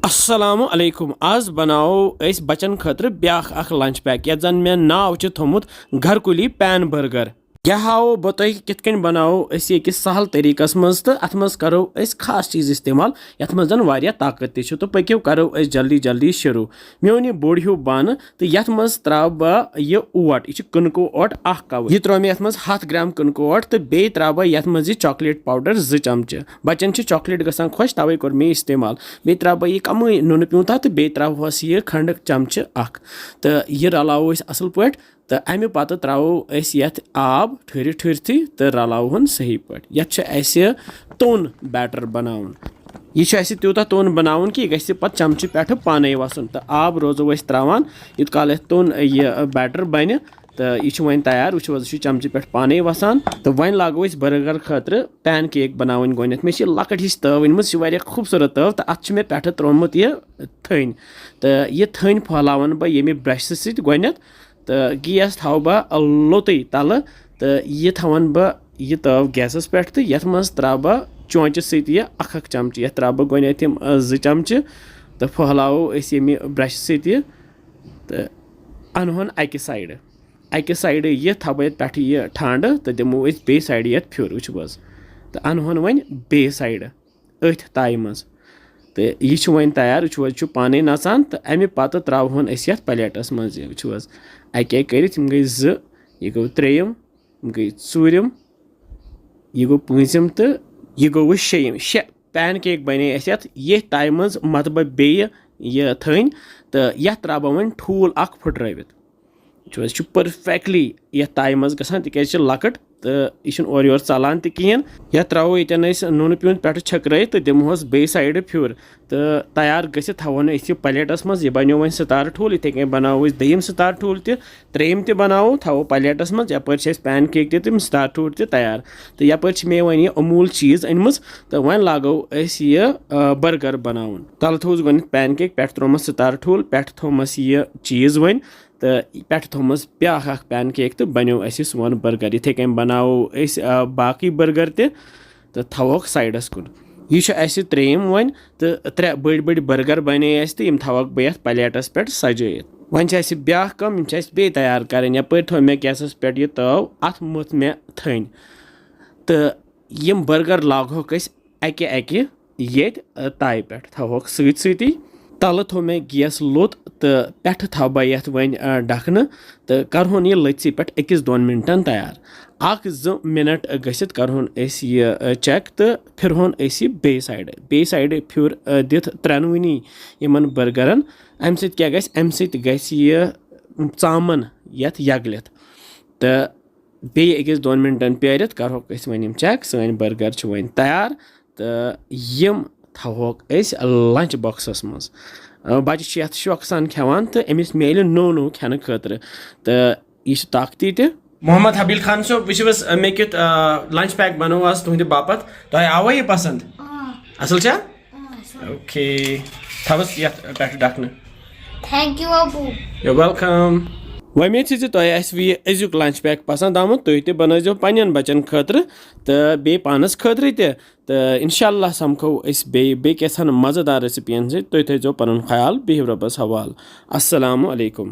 अस्सलामु अलैकुम आज बनाओ अस बचन खतर ब्याख अख लंच पैक यत जन मे नाव च थोमुत घर कुली पैन बर्गर यह हाओ बह तुह कित कन बनाओ अस एक सहल तरीकस मज तो अथ मज करो अस खास चीज इस्तेमाल यथ मज वारिया ताकत तह तो पक्यो करो अस जल्दी जल्दी शुरू मोन यह बोड़ हूँ बन तो यथ मज त्राव बह यह ओट यह कनको ओट अख कवर यह त्रो मे यथ मज 100 ग्राम कनको ओट तो बे त्राव बह यथ मज यह चॉकलेट पाउडर 2 चमचे बचन चॉकलेट गसान खुश तवे कोर मे इस्तेमाल बे त्राव बह यह कम नुन प्यूंता तो बे त्रावस यह खंड चमचे अख तो यह रलावो असल पे तो अमे पत त्रो यथ आब ठहर ठहरती तो रलावन सही पे ये तोन बैटर बनावन यह तूत तोन बनावन कि यह पे चमचे पे पाने वसन तो आब रोजो त्रावान यूत काल तोन यह बैटर बन तो यह वन तैयार वो चमचे पे पाने वसान तो वन लागो बर्गर खतर पैन केक बनावन गोत मे लकट हिश तव वन खूबसूरत तव तो अत मे पे त्रोमुत यह थन तो यह थन फहलावन बह ये ब्रश सत तो गैस थव बह लोत तल तो यह थवन बह यह तव गैसस पे तो ये मज त्राव बह चौंचे सत यह अख चमचे ये त्राव बह गोत 2 चमचे तो फहलावो ये ब्रश सत तो अनहोन अकि साइड यह थव ये पे यह ठंड तो दिमो बे साइड ये फिर वो तो अनहोन वन बे साइड अथ ताई मज तो यह वन तैयार वो पाने नचान तो अमे पत त्रावन ये प्लेटस मज वो अके कर गई 2 यह गो 3 गई 4 यह गो 5 तो यह गो 6 पैन केक बने ये ताई मज मत बह बे यह थन तो यह त्राव वन ठूल अख फुट्रवित परफेक्टली यह ताई मज गसान तिक लकट तो यह और योर चलान तहन यह त्रो ये नुन प्यून पे छकरे तो दिमोस बे साइड फिर तो तैयार गि थवन यह प्लेटस मज यह बनो वन स्टार ठूल इथे कन बनाओ दयम स्टार ठूल त्रेयम बनाओ थवो प्लेटस मज यप पैन केक तम स्टार ठूल तैयार तो यप मे वन यह अमूल चीज अनम तो वन लागो यह बर्गर बनावन तल थोस गो पैन केक पे त्रोमस स्टार ठूल पे थोमस यह चीज वन तो पे थोमस ब्याख पैन केक तो बनो सोन बर्गर इथे कन बनाओ बाकी बर्गर तो थवोक साइडस कुन यह त्रेयम वन तो 3 बड़ बड़ बर्गर बने तो यम थवोक बह प्लेटस पे सजाइत वन ब्याख कम बे तैयार कर यप थो मे गैसस पे यह तव अत मुत मे थन तो यम बर्गर लागोक अके ये ताई पे थवोक सती तल थो मे गैस लोत तो पे थव बह ये वन ढकन तो करहोन यह लथसी पे 1-2 मिनटन तैयार 1-2 मिनट गसित करहोन यह चेक तो फिरहोन बे साइड फिर दिथ त्रेनवनी यमन बर्गरन अम क्या गस यह चामन यथ यगलित तो बे 1-2 मिनटन पेरित करहोक वन चेक सन बर्गर वन तैयार तो यम थवोक लंच बॉक्सस मज बच्चे ये शौक सान खेवान तो अमिस मिले नो खेन खतर तो यह ताकती त मोहम्मद हबील खान सो वस मे क्युत लंच पैक बनो आज तुंद बापत तो आवा यह पसंद असल छा ओके थवस ये पे ढकन thank you Abu you welcome उम्मीद तुह अजुक लंच पैक पसंद आमुत तुह बनजो पन्न बचन खतर तो बे पानस खतर तो इंशाल्लाह समखो बे कैसन मज़ेदार रेसिपियन से तुह थो पन ख्याल बिहु रब्बस हवाल अस्सलामु अलैकुम।